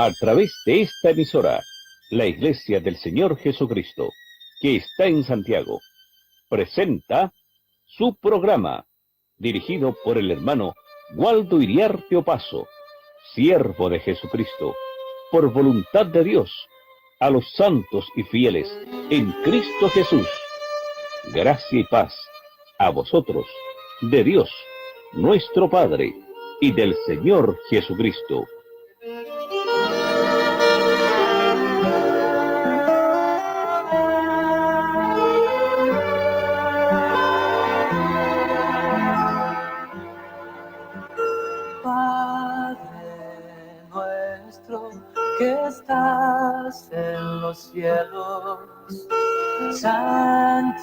a través de esta emisora, la Iglesia del Señor Jesucristo, que está en Santiago, presenta su programa, dirigido por el hermano Waldo Iriarte Opazo, siervo de Jesucristo, por voluntad de Dios, a los santos y fieles en Cristo Jesús. Gracia y paz a vosotros, de Dios, nuestro Padre, y del Señor Jesucristo. Que estás en los cielos, santificado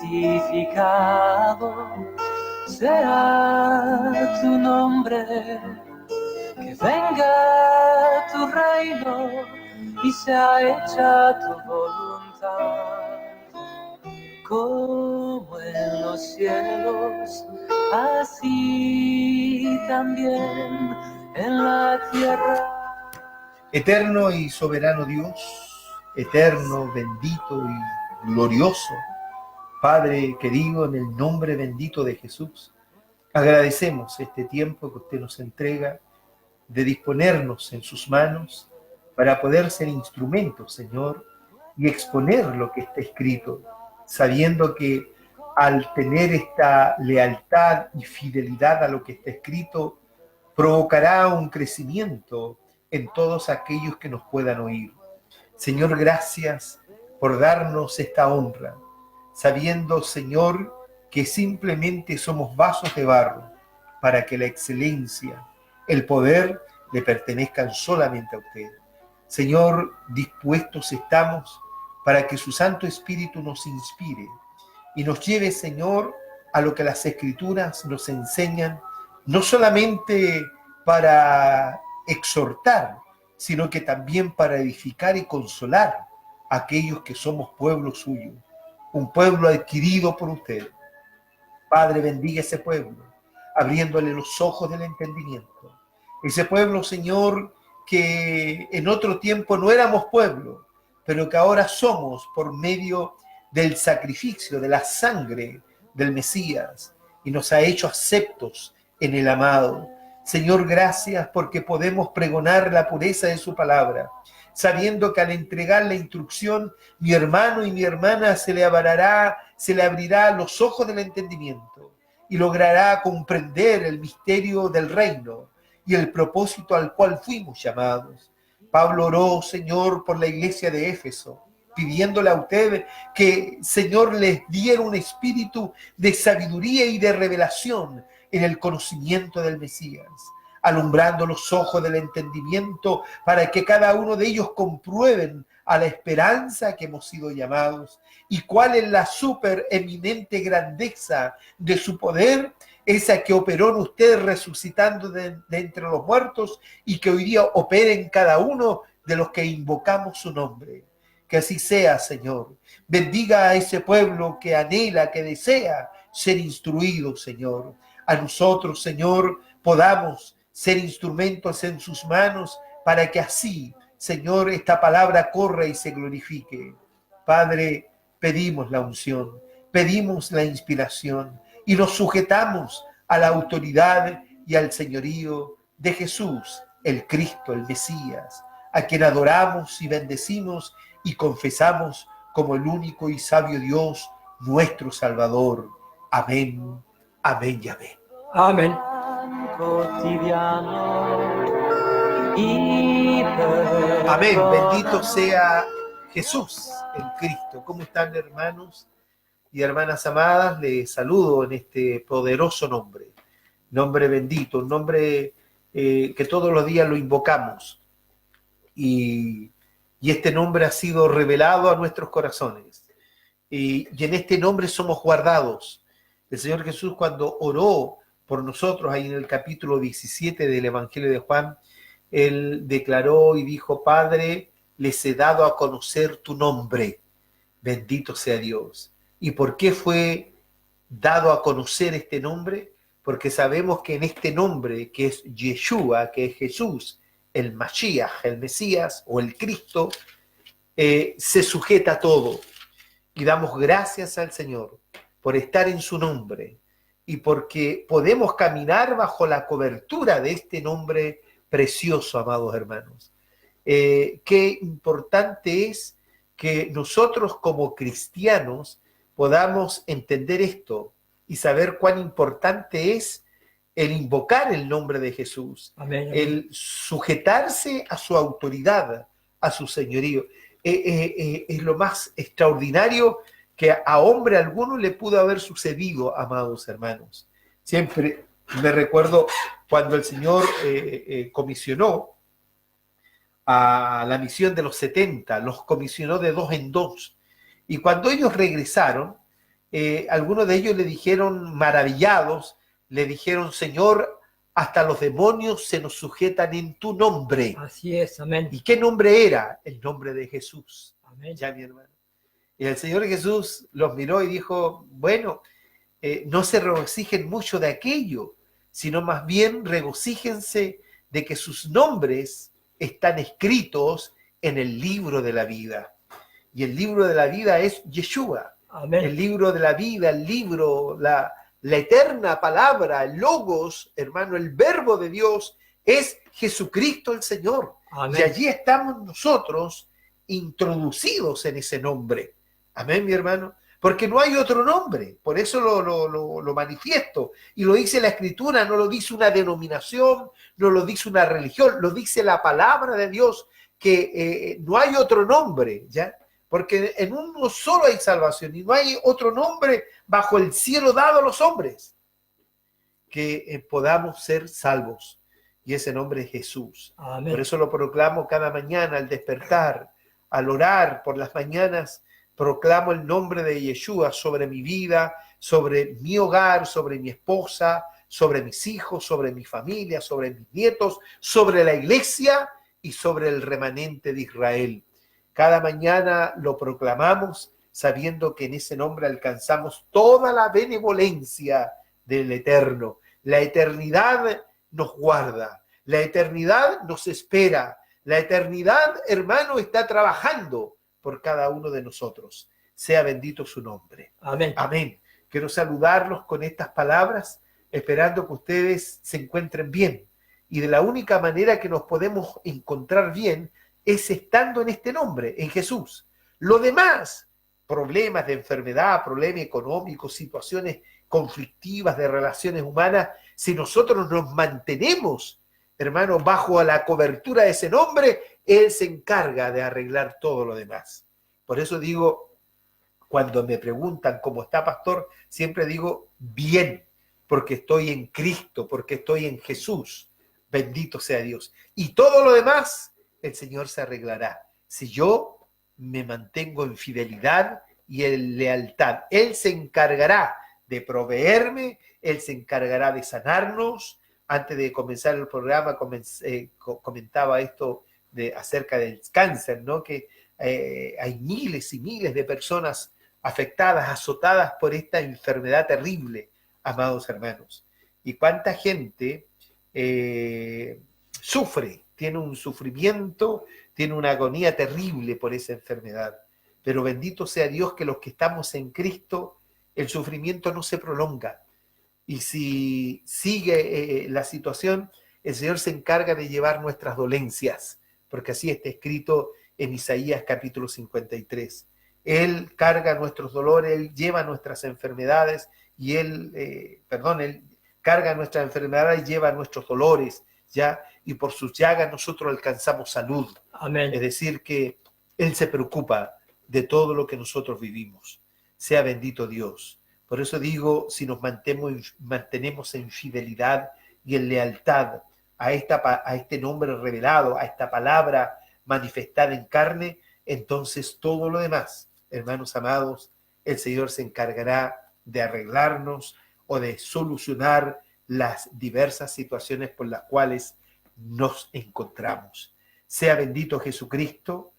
sea tu nombre, que venga tu reino y sea hecha tu voluntad, como en los cielos, así también en la tierra. Eterno y soberano Dios, eterno, bendito y glorioso, Padre querido, en el nombre bendito de Jesús, agradecemos este tiempo que usted nos entrega de disponernos en sus manos para poder ser instrumentos, Señor, y exponer lo que está escrito, sabiendo que al tener esta lealtad y fidelidad a lo que está escrito, provocará un crecimiento en todos aquellos que nos puedan oír. Señor, gracias por darnos esta honra, sabiendo, Señor, que simplemente somos vasos de barro para que la excelencia, el poder le pertenezcan solamente a usted. Señor, dispuestos estamos para que su Santo Espíritu nos inspire y nos lleve, Señor, a lo que las Escrituras nos enseñan, no solamente para exhortar, sino que también para edificar y consolar a aquellos que somos pueblo suyo, un pueblo adquirido por usted. Padre, bendiga ese pueblo, abriéndole los ojos del entendimiento. Ese pueblo, Señor, que en otro tiempo no éramos pueblo, pero que ahora somos por medio del sacrificio, de la sangre del Mesías, y nos ha hecho aceptos en el amado. Señor, gracias porque podemos pregonar la pureza de su palabra, sabiendo que al entregar la instrucción, mi hermano y mi hermana se le abrirá los ojos del entendimiento y logrará comprender el misterio del reino y el propósito al cual fuimos llamados. Pablo oró, Señor, por la iglesia de Éfeso, pidiéndole a usted que, Señor, les diera un espíritu de sabiduría y de revelación en el conocimiento del Mesías, alumbrando los ojos del entendimiento para que cada uno de ellos comprueben a la esperanza que hemos sido llamados y cuál es la supereminente grandeza de su poder, esa que operó en usted resucitando de entre los muertos y que hoy día opera en cada uno de los que invocamos su nombre. Que así sea, Señor. Bendiga a ese pueblo que anhela, que desea ser instruido, Señor. A nosotros, Señor, podamos ser instrumentos en sus manos para que así, Señor, esta palabra corra y se glorifique. Padre, pedimos la unción, pedimos la inspiración y nos sujetamos a la autoridad y al señorío de Jesús, el Cristo, el Mesías, a quien adoramos y bendecimos y confesamos como el único y sabio Dios, nuestro Salvador. Amén, amén y amén. Amén. Amén, bendito sea Jesús, el Cristo. ¿Cómo están, hermanos y hermanas amadas? Les saludo en este poderoso nombre, nombre bendito, un nombre que todos los días lo invocamos. Y este nombre ha sido revelado a nuestros corazones. Y en este nombre somos guardados. El Señor Jesús, cuando oró por nosotros, ahí en el capítulo 17 del Evangelio de Juan, Él declaró y dijo: Padre, les he dado a conocer tu nombre. Bendito sea Dios. ¿Y por qué fue dado a conocer este nombre? Porque sabemos que en este nombre, que es Yeshua, que es Jesús, el Mashiach, el Mesías o el Cristo, se sujeta a todo. Y damos gracias al Señor por estar en su nombre y porque podemos caminar bajo la cobertura de este nombre precioso, amados hermanos. Qué importante es que nosotros como cristianos podamos entender esto y saber cuán importante es el invocar el nombre de Jesús, Amén. el sujetarse a su autoridad, a su señorío. Es lo más extraordinario que a hombre alguno le pudo haber sucedido, amados hermanos. Siempre me recuerdo cuando el Señor comisionó a la misión de los 70, los comisionó de 2 en 2. Y cuando ellos regresaron, algunos de ellos le dijeron, maravillados, le dijeron, Señor, hasta los demonios se nos sujetan en tu nombre. Así es, amén. ¿Y qué nombre era? El nombre de Jesús. Amén. Ya, mi hermano. Y el Señor Jesús los miró y dijo, bueno, no se regocijen mucho de aquello, sino más bien regocíjense de que sus nombres están escritos en el libro de la vida. Y el libro de la vida es Yeshua. Amén. El libro de la vida, el libro, la eterna palabra, el logos, hermano, el verbo de Dios es Jesucristo el Señor. Amén. Y allí estamos nosotros introducidos en ese nombre. Amén, mi hermano. Porque no hay otro nombre. Por eso lo manifiesto. Y lo dice la Escritura, no lo dice una denominación, no lo dice una religión, lo dice la palabra de Dios, que no hay otro nombre, ¿ya? Porque en uno solo hay salvación y no hay otro nombre bajo el cielo dado a los hombres que podamos ser salvos. Y ese nombre es Jesús. Amén. Por eso lo proclamo cada mañana al despertar, al orar por las mañanas, proclamo el nombre de Yeshua sobre mi vida, sobre mi hogar, sobre mi esposa, sobre mis hijos, sobre mi familia, sobre mis nietos, sobre la iglesia y sobre el remanente de Israel. Cada mañana lo proclamamos sabiendo que en ese nombre alcanzamos toda la benevolencia del Eterno. La eternidad nos guarda, la eternidad nos espera, la eternidad, hermano, está trabajando por cada uno de nosotros. Sea bendito su nombre. Amén. Amén. Quiero saludarlos con estas palabras, esperando que ustedes se encuentren bien. Y de la única manera que nos podemos encontrar bien es estando en este nombre, en Jesús. Lo demás, problemas de enfermedad, problemas económicos, situaciones conflictivas de relaciones humanas, si nosotros nos mantenemos, hermano, bajo la cobertura de ese nombre, Él se encarga de arreglar todo lo demás. Por eso digo, cuando me preguntan cómo está, pastor, siempre digo bien, porque estoy en Cristo, porque estoy en Jesús. Bendito sea Dios. Y todo lo demás, el Señor se arreglará. Si yo me mantengo en fidelidad y en lealtad, Él se encargará de proveerme, Él se encargará de sanarnos. Antes de comenzar el programa comentaba esto acerca del cáncer, ¿no? Que hay miles y miles de personas afectadas, azotadas por esta enfermedad terrible, amados hermanos. Y cuánta gente sufre, tiene un sufrimiento, tiene una agonía terrible por esa enfermedad. Pero bendito sea Dios que los que estamos en Cristo, el sufrimiento no se prolonga. Y si sigue la situación, el Señor se encarga de llevar nuestras dolencias, porque así está escrito en Isaías capítulo 53. Él carga nuestros dolores, Él lleva nuestras enfermedades y Él carga nuestras enfermedades y lleva nuestros dolores, ¿ya? Y por sus llagas nosotros alcanzamos salud. Amén. Es decir, que Él se preocupa de todo lo que nosotros vivimos. Sea bendito Dios. Por eso digo, si nos mantenemos en fidelidad y en lealtad a este nombre revelado, a esta palabra manifestada en carne, entonces todo lo demás, hermanos amados, el Señor se encargará de arreglarnos o de solucionar las diversas situaciones por las cuales nos encontramos. Sea bendito Jesucristo.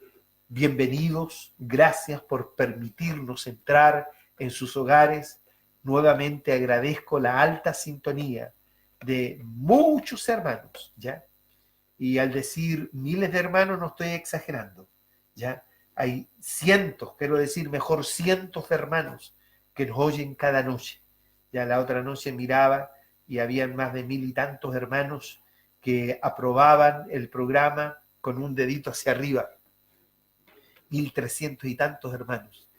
Bienvenidos, gracias por permitirnos entrar en sus hogares. Nuevamente agradezco la alta sintonía de muchos hermanos, ¿ya? Y al decir miles de hermanos no estoy exagerando, ¿ya? Hay cientos, quiero decir mejor cientos de hermanos que nos oyen cada noche. Ya la otra noche miraba y habían más de 1000 y tantos hermanos que aprobaban el programa con un dedito hacia arriba. 1300 y tantos hermanos.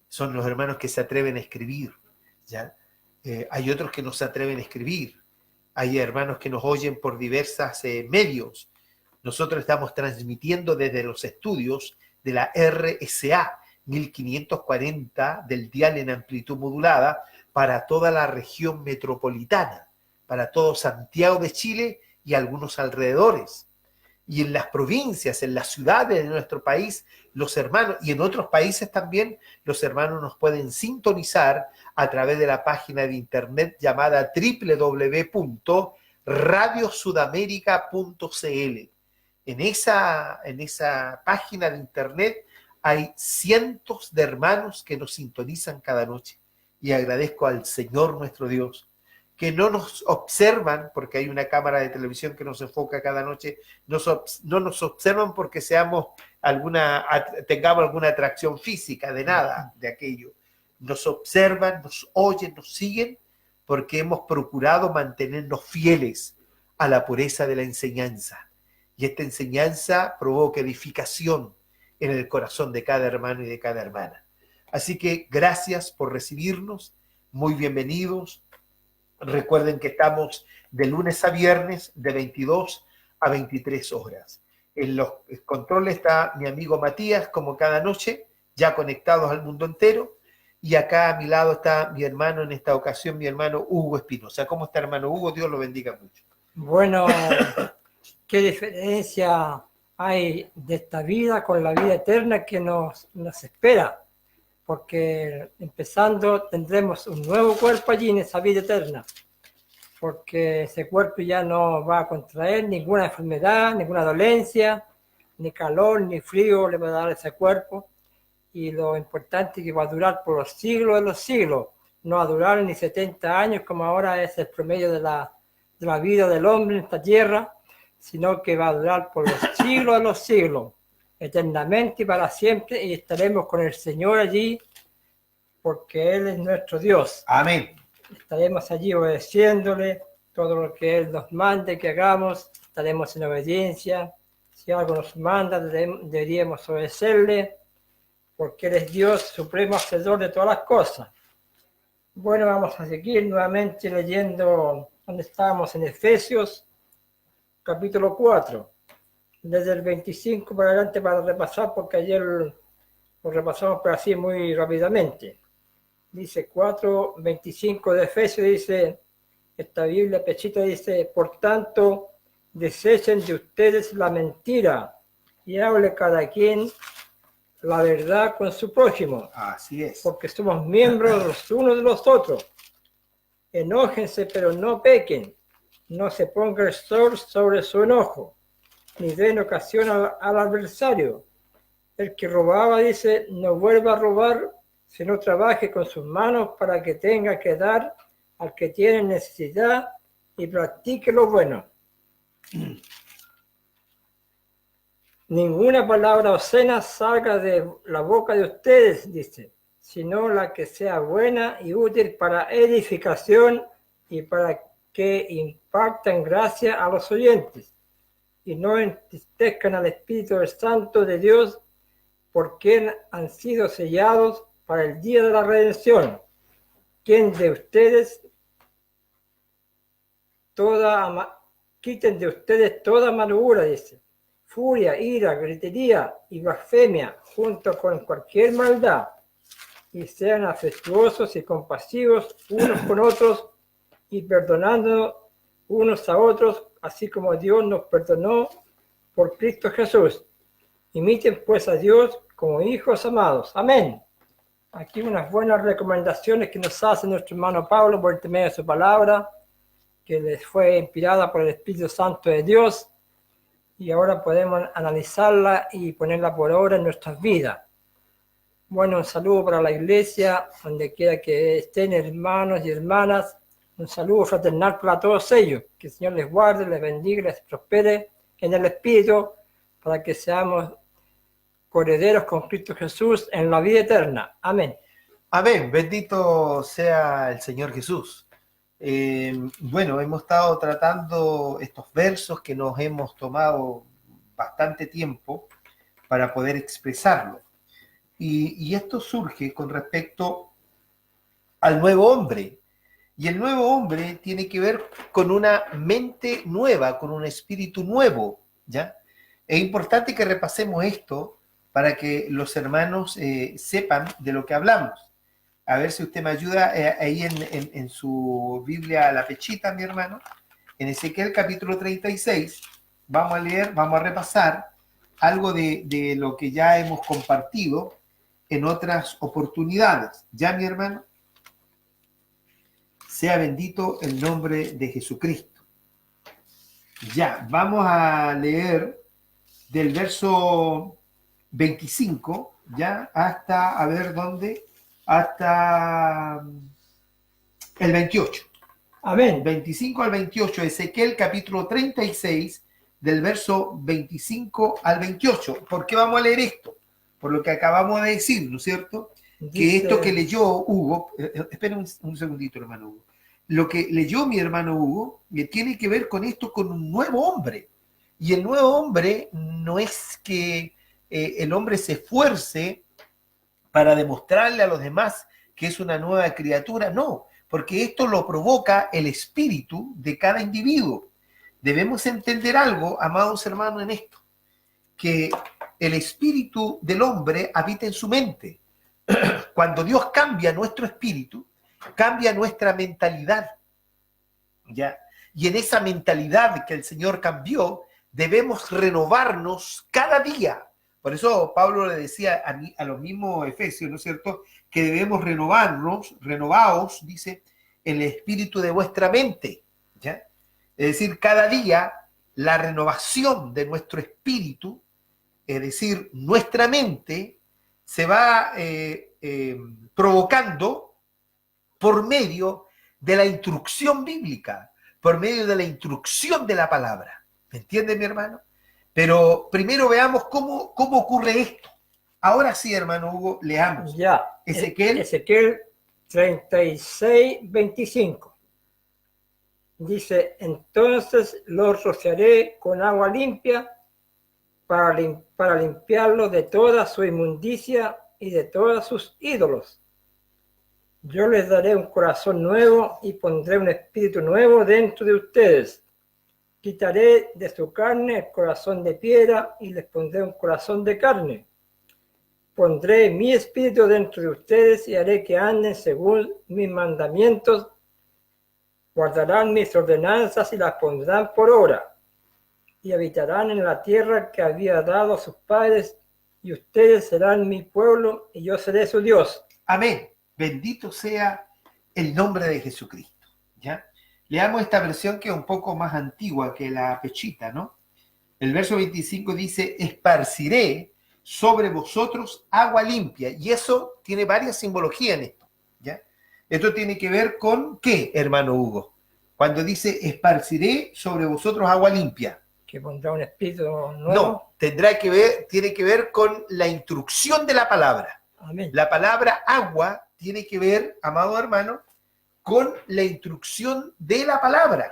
Son los hermanos que se atreven a escribir, ¿ya? Hay otros que no se atreven a escribir. Hay hermanos que nos oyen por diversos medios. Nosotros estamos transmitiendo desde los estudios de la RSA 1540 del dial en amplitud modulada para toda la región metropolitana, para todo Santiago de Chile y algunos alrededores. Y en las provincias, en las ciudades de nuestro país, los hermanos, y en otros países también, los hermanos nos pueden sintonizar a través de la página de internet llamada www.radiosudamerica.cl. En esa página de internet hay cientos de hermanos que nos sintonizan cada noche. Y agradezco al Señor nuestro Dios, que no nos observan, porque hay una cámara de televisión que nos enfoca cada noche, no nos observan porque tengamos alguna atracción física, de nada de aquello. Nos observan, nos oyen, nos siguen, porque hemos procurado mantenernos fieles a la pureza de la enseñanza. Y esta enseñanza provoca edificación en el corazón de cada hermano y de cada hermana. Así que gracias por recibirnos, muy bienvenidos. Recuerden que estamos de lunes a viernes de 22 a 23 horas. En los controles está mi amigo Matías, como cada noche, ya conectados al mundo entero. Y acá a mi lado está mi hermano, en esta ocasión, mi hermano Hugo Espinosa. ¿Cómo está, hermano Hugo? Dios lo bendiga mucho. Bueno, ¿qué diferencia hay de esta vida con la vida eterna que nos espera? Porque empezando tendremos un nuevo cuerpo allí en esa vida eterna, porque ese cuerpo ya no va a contraer ninguna enfermedad, ninguna dolencia, ni calor, ni frío le va a dar a ese cuerpo, y lo importante es que va a durar por los siglos de los siglos, no va a durar ni 70 años como ahora es el promedio de la vida del hombre en esta tierra, sino que va a durar por los siglos de los siglos, eternamente y para siempre, y estaremos con el Señor allí, porque Él es nuestro Dios. Amén. Estaremos allí obedeciéndole todo lo que Él nos mande que hagamos, estaremos en obediencia. Si algo nos manda, deberíamos obedecerle, porque Él es Dios, supremo hacedor de todas las cosas. Bueno, vamos a seguir nuevamente leyendo donde estábamos en Efesios, capítulo 4. Desde el 25 para adelante para repasar, porque ayer lo repasamos pero así muy rápidamente. Dice 4:25 de Efesios, dice, esta Biblia pechita dice, por tanto, desechen de ustedes la mentira y hable cada quien la verdad con su prójimo. Así es. Porque somos miembros los unos de los otros. Enójense, pero no pequen. No se ponga el sol sobre su enojo, ni den ocasión al adversario. El que robaba, dice, no vuelva a robar, sino trabaje con sus manos para que tenga que dar al que tiene necesidad y practique lo bueno. Ninguna palabra obscena salga de la boca de ustedes, dice, sino la que sea buena y útil para edificación y para que impacte en gracia a los oyentes, y no entristezcan al Espíritu Santo de Dios, por quien han sido sellados para el día de la redención. Quien de ustedes quiten de ustedes toda amargura, dice, furia, ira, gritería y blasfemia, junto con cualquier maldad, y sean afectuosos y compasivos unos con otros, y perdonando unos a otros, así como Dios nos perdonó por Cristo Jesús. Imiten pues a Dios como hijos amados. Amén. Aquí unas buenas recomendaciones que nos hace nuestro hermano Pablo por el medio de su palabra, que les fue inspirada por el Espíritu Santo de Dios, y ahora podemos analizarla y ponerla por obra en nuestras vidas. Bueno, un saludo para la iglesia, donde quiera que estén, hermanos y hermanas. Un saludo fraternal para todos ellos. Que el Señor les guarde, les bendiga, les prospere en el Espíritu, para que seamos coherederos con Cristo Jesús en la vida eterna. Amén. Amén, bendito sea el Señor Jesús. Bueno, hemos estado tratando estos versos que nos hemos tomado bastante tiempo para poder expresarlo. Y esto surge con respecto al nuevo hombre. Y el nuevo hombre tiene que ver con una mente nueva, con un espíritu nuevo, ¿ya? Es importante que repasemos esto para que los hermanos sepan de lo que hablamos. A ver si usted me ayuda ahí en su Biblia a la pechita, mi hermano. En Ezequiel capítulo 36 vamos a leer, vamos a repasar algo de lo que ya hemos compartido en otras oportunidades. ¿Ya, mi hermano? Sea bendito el nombre de Jesucristo. Ya, vamos a leer del verso 25, ya, hasta, a ver dónde, hasta el 28. Amén. 25 al 28, Ezequiel capítulo 36, del verso 25 al 28. ¿Por qué vamos a leer esto? Por lo que acabamos de decir, ¿no es cierto? Que esto que leyó Hugo, esperen un segundito, hermano Hugo. Lo que leyó mi hermano Hugo tiene que ver con esto, con un nuevo hombre. Y el nuevo hombre no es que el hombre se esfuerce para demostrarle a los demás que es una nueva criatura, no, porque esto lo provoca el espíritu de cada individuo. Debemos entender algo, amados hermanos, en esto, que el espíritu del hombre habita en su mente. Cuando Dios cambia nuestro espíritu, cambia nuestra mentalidad, ¿ya? Y en esa mentalidad que el Señor cambió, debemos renovarnos cada día. Por eso Pablo le decía a los mismos efesios, ¿no es cierto?, que debemos renovaos, dice, el espíritu de vuestra mente, ¿ya? Es decir, cada día la renovación de nuestro espíritu, es decir, nuestra mente, se va provocando por medio de la instrucción bíblica, por medio de la instrucción de la palabra. ¿Me entiende, mi hermano? Pero primero veamos cómo ocurre esto. Ahora sí, hermano Hugo, leamos. Ya. Ezequiel 36, 25. Dice, entonces los rociaré con agua limpia para limpiarlo de toda su inmundicia y de todos sus ídolos. Yo les daré un corazón nuevo y pondré un espíritu nuevo dentro de ustedes. Quitaré de su carne el corazón de piedra y les pondré un corazón de carne. Pondré mi espíritu dentro de ustedes y haré que anden según mis mandamientos. Guardarán mis ordenanzas y las pondrán por obra. Y habitarán en la tierra que había dado a sus padres, y ustedes serán mi pueblo y yo seré su Dios. Amén. Bendito sea el nombre de Jesucristo, ¿ya? Leamos esta versión que es un poco más antigua que la pechita, ¿no? El verso 25 dice, esparciré sobre vosotros agua limpia. Y eso tiene varias simbologías en esto, ¿ya? Esto tiene que ver con ¿qué, hermano Hugo? Cuando dice esparciré sobre vosotros agua limpia. Que pondrá un espíritu nuevo. No, tiene que ver con la instrucción de la palabra. Amén. La palabra agua tiene que ver, amado hermano, con la instrucción de la palabra.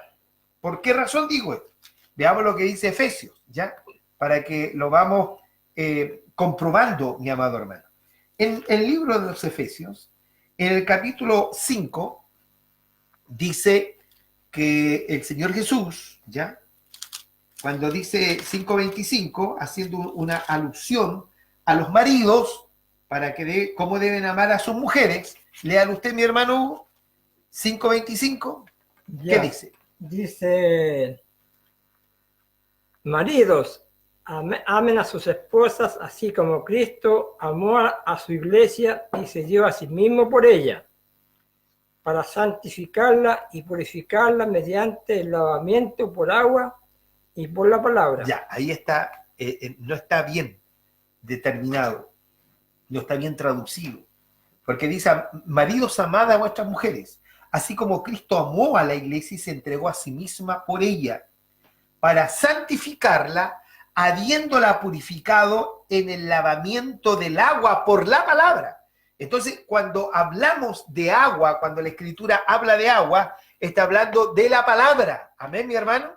¿Por qué razón digo esto? Veamos lo que dice Efesios, ¿ya? Para que lo vamos comprobando, mi amado hermano. En el libro de los Efesios, en el capítulo 5, dice que el Señor Jesús, ¿ya? Cuando dice 5:25, haciendo una alusión a los maridos, para que cómo deben amar a sus mujeres, léalo usted, mi hermano Hugo, 5:25, ¿qué dice? Dice, maridos, amen a sus esposas, así como Cristo amó a su iglesia y se dio a sí mismo por ella, para santificarla y purificarla mediante el lavamiento por agua y por la palabra. Ya, ahí está, no está bien determinado, no está bien traducido, porque dice, maridos, amad a vuestras mujeres, así como Cristo amó a la iglesia y se entregó a sí misma por ella, para santificarla, habiéndola purificado en el lavamiento del agua por la palabra. Entonces, cuando hablamos de agua, cuando la Escritura habla de agua, está hablando de la palabra. Amén, mi hermano.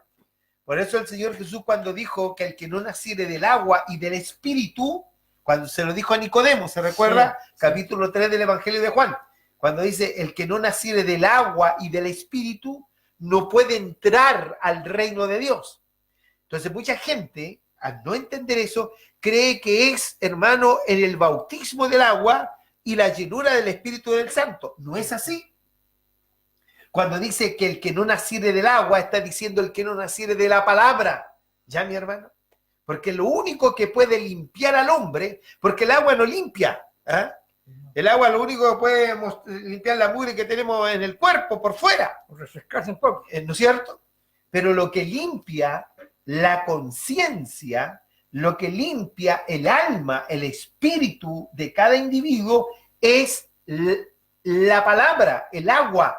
Por eso el Señor Jesús, cuando dijo que el que no naciere del agua y del Espíritu, cuando se lo dijo a Nicodemo, ¿se recuerda? Sí, sí. Capítulo 3 del Evangelio de Juan. Cuando dice, el que no naciere del agua y del Espíritu, no puede entrar al reino de Dios. Entonces, mucha gente, al no entender eso, cree que es, hermano, en el bautismo del agua y la llenura del Espíritu del Santo. No es así. Cuando dice que el que no naciere del agua, está diciendo el que no naciere de la palabra. ¿Ya, mi hermano? Porque lo único que puede limpiar al hombre, porque el agua no limpia. ¿Eh? El agua lo único que puede limpiar la mugre que tenemos en el cuerpo, por fuera. Refrescarse un poco. ¿No es cierto? Pero lo que limpia la conciencia, lo que limpia el alma, el espíritu de cada individuo es la palabra, el agua,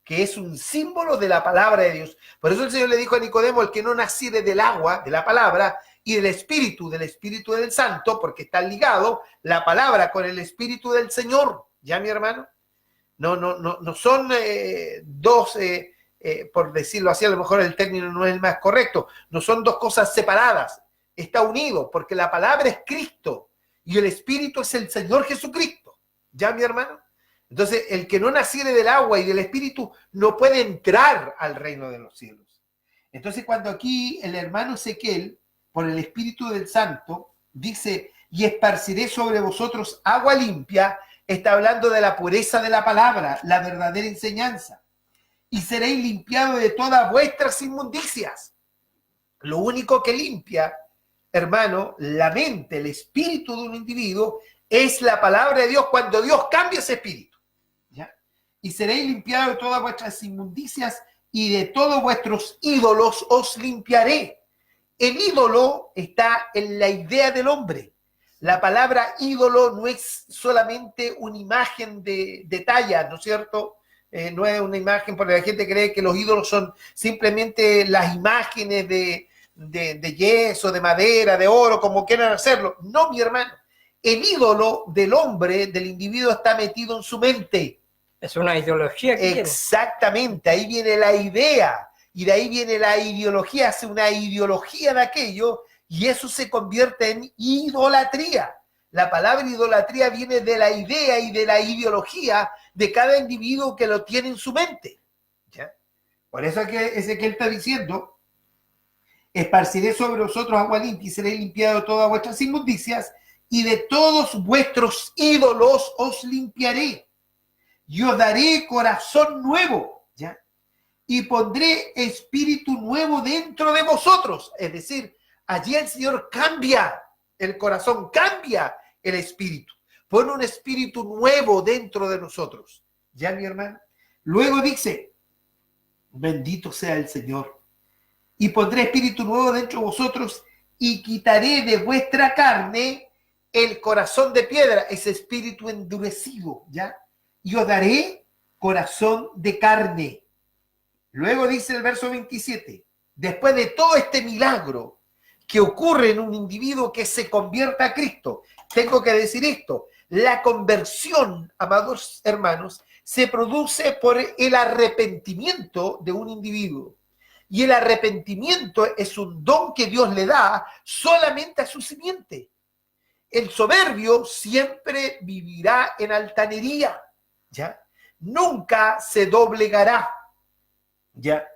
que es un símbolo de la palabra de Dios. Por eso el Señor le dijo a Nicodemo, el que no naciere del agua, de la palabra, y del Espíritu del Santo, porque está ligado la palabra con el Espíritu del Señor. ¿Ya, mi hermano? No son dos, por decirlo así, a lo mejor el término no es el más correcto, no son dos cosas separadas. Está unido, porque la palabra es Cristo, y el Espíritu es el Señor Jesucristo. ¿Ya, mi hermano? Entonces, el que no naciere del agua y del Espíritu no puede entrar al reino de los cielos. Entonces, cuando aquí el hermano Ezequiel, por el Espíritu del Santo, dice, y esparciré sobre vosotros agua limpia, está hablando de la pureza de la palabra, la verdadera enseñanza. Y seréis limpiados de todas vuestras inmundicias. Lo único que limpia, hermano, la mente, el espíritu de un individuo, es la palabra de Dios cuando Dios cambia ese espíritu. Y seréis limpiados de todas vuestras inmundicias y de todos vuestros ídolos os limpiaré. El ídolo está en la idea del hombre. La palabra ídolo no es solamente una imagen de talla, ¿no es cierto? No es una imagen, porque la gente cree que los ídolos son simplemente las imágenes de yeso, de madera, de oro, como quieran hacerlo. No, mi hermano. El ídolo del hombre, del individuo, está metido en su mente. Es una ideología que exactamente, ahí viene la idea y de ahí viene la ideología, hace una ideología de aquello y eso se convierte en idolatría. La palabra idolatría viene de la idea y de la ideología de cada individuo que lo tiene en su mente. ¿Ya? Por eso es que él está diciendo, esparciré sobre vosotros agua limpia y seréis limpiados de todas vuestras inmundicias y de todos vuestros ídolos os limpiaré. Y os daré corazón nuevo, ¿ya? Y pondré espíritu nuevo dentro de vosotros. Es decir, allí el Señor cambia el corazón, cambia el espíritu. Pone un espíritu nuevo dentro de nosotros. ¿Ya, mi hermano? Luego dice, bendito sea el Señor. Y pondré espíritu nuevo dentro de vosotros y quitaré de vuestra carne el corazón de piedra, ese espíritu endurecido, ¿ya? Y os daré corazón de carne. Luego dice el verso 27, después de todo este milagro que ocurre en un individuo que se convierta a Cristo, tengo que decir esto, la conversión, amados hermanos, se produce por el arrepentimiento de un individuo. Y el arrepentimiento es un don que Dios le da solamente a su simiente. El soberbio siempre vivirá en altanería. ¿Ya? Nunca se doblegará, ¿ya?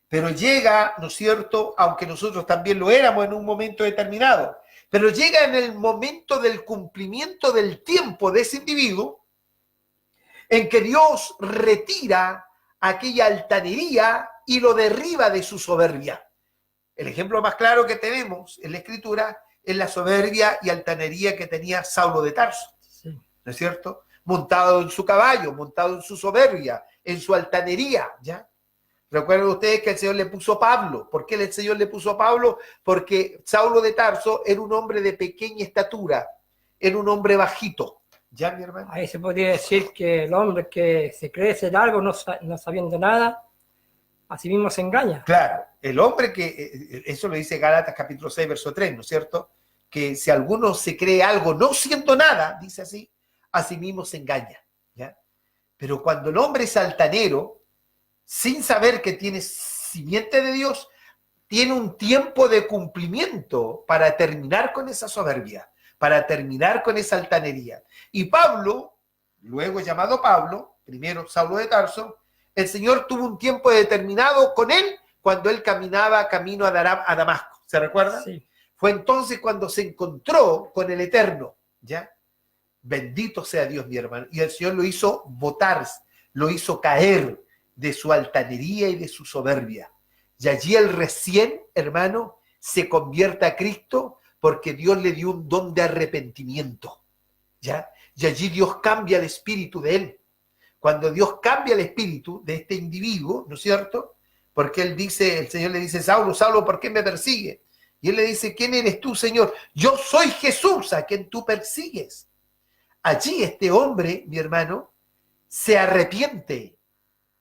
Pero llega, ¿no es cierto?, aunque nosotros también lo éramos en un momento determinado, pero llega en el momento del cumplimiento del tiempo de ese individuo, en que Dios retira aquella altanería y lo derriba de su soberbia. El ejemplo más claro que tenemos en la Escritura es la soberbia y altanería que tenía Saulo de Tarso, sí. ¿No es cierto?, montado en su caballo, montado en su soberbia, en su altanería, ¿ya? Recuerden ustedes que el Señor le puso a Pablo. ¿Por qué el Señor le puso a Pablo? Porque Saulo de Tarso era un hombre de pequeña estatura, era un hombre bajito. ¿Ya, mi hermano? Ahí se podría decir que el hombre que se cree ser algo, no sabiendo nada, así mismo se engaña. Claro, el hombre que, eso lo dice Gálatas capítulo 6, verso 3, ¿no es cierto? Que si alguno se cree algo no siendo nada, dice así mismo se engaña, ¿ya? Pero cuando el hombre es altanero, sin saber que tiene simiente de Dios, tiene un tiempo de cumplimiento para terminar con esa soberbia, para terminar con esa altanería. Y Pablo, luego llamado Pablo, primero Saulo de Tarso, el Señor tuvo un tiempo determinado con él cuando él caminaba camino a Damasco. ¿Se recuerda? Sí. Fue entonces cuando se encontró con el Eterno, ¿ya? Bendito sea Dios, mi hermano. Y el Señor lo hizo botar, lo hizo caer de su altanería y de su soberbia. Y allí él recién, hermano, se convierte a Cristo porque Dios le dio un don de arrepentimiento, ¿ya? Y allí Dios cambia el espíritu de él. Cuando Dios cambia el espíritu de este individuo, ¿no es cierto? Porque él dice, el Señor le dice, Saulo, Saulo, ¿por qué me persigue? Y él le dice, ¿quién eres tú, Señor? Yo soy Jesús a quien tú persigues. Allí este hombre, mi hermano, se arrepiente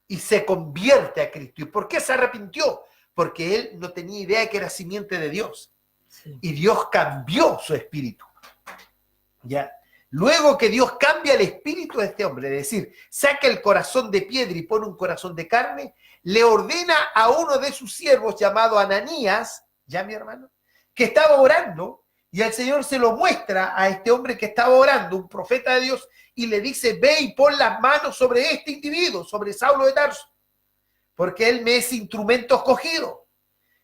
y se convierte a Cristo. ¿Y por qué se arrepintió? Porque él no tenía idea de que era simiente de Dios. Sí. Y Dios cambió su espíritu. ¿Ya? Luego que Dios cambia el espíritu de este hombre, es decir, saca el corazón de piedra y pone un corazón de carne, le ordena a uno de sus siervos llamado Ananías, ya mi hermano, que estaba orando, y el Señor se lo muestra a este hombre que estaba orando, un profeta de Dios, y le dice, ve y pon las manos sobre este individuo, sobre Saulo de Tarso, porque él me es instrumento escogido.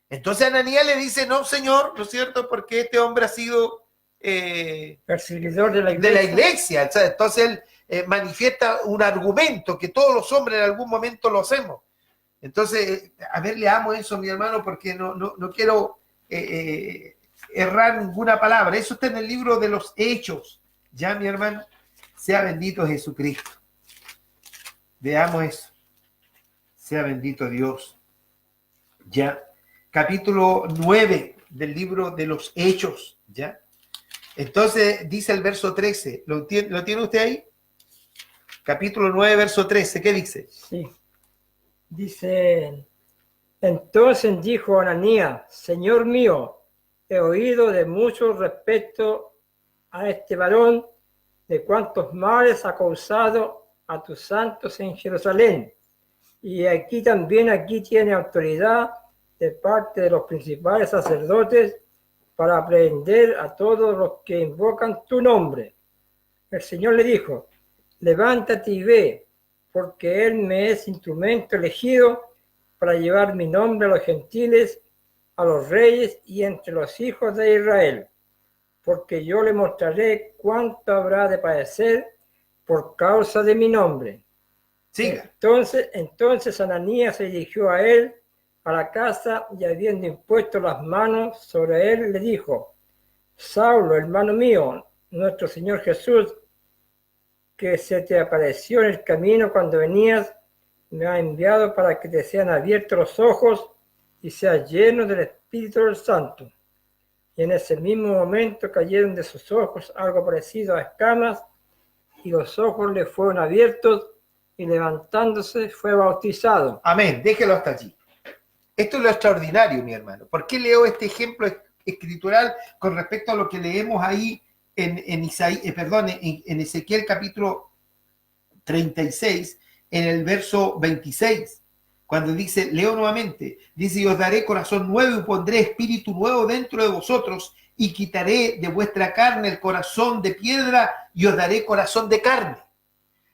Entonces Ananías le dice, no, Señor, ¿no es cierto? Porque este hombre ha sido perseguidor de la iglesia. Entonces él manifiesta un argumento que todos los hombres en algún momento lo hacemos. Entonces, a ver, leamos eso, mi hermano, porque no quiero errar ninguna palabra. Eso está en el libro de los Hechos. Ya, mi hermano, sea bendito Jesucristo. Veamos eso. Sea bendito Dios. Ya. Capítulo 9 del libro de los Hechos. Ya. Entonces dice el verso 13, ¿lo tiene usted ahí? Capítulo 9, verso 13, ¿qué dice? Sí. Dice, entonces dijo Ananías, Señor mío, he oído de mucho respecto a este varón, de cuántos males ha causado a tus santos en Jerusalén. Y aquí tiene autoridad de parte de los principales sacerdotes para aprehender a todos los que invocan tu nombre. El Señor le dijo, levántate y ve, porque Él me es instrumento elegido para llevar mi nombre a los gentiles, a los reyes y entre los hijos de Israel, porque yo le mostraré cuánto habrá de padecer por causa de mi nombre. Siga. Entonces Ananías se dirigió a él, a la casa, y habiendo impuesto las manos sobre él, le dijo, Saulo, hermano mío, nuestro Señor Jesús, que se te apareció en el camino cuando venías, me ha enviado para que te sean abiertos los ojos y seas lleno del Espíritu del Santo. Y en ese mismo momento cayeron de sus ojos algo parecido a escamas, y los ojos le fueron abiertos, y levantándose fue bautizado. Amén, déjelo hasta allí. Esto es lo extraordinario, mi hermano. ¿Por qué leo este ejemplo escritural con respecto a lo que leemos ahí en Ezequiel capítulo 36, en el verso 26? Cuando dice, leo nuevamente, dice, y os daré corazón nuevo y pondré espíritu nuevo dentro de vosotros y quitaré de vuestra carne el corazón de piedra y os daré corazón de carne.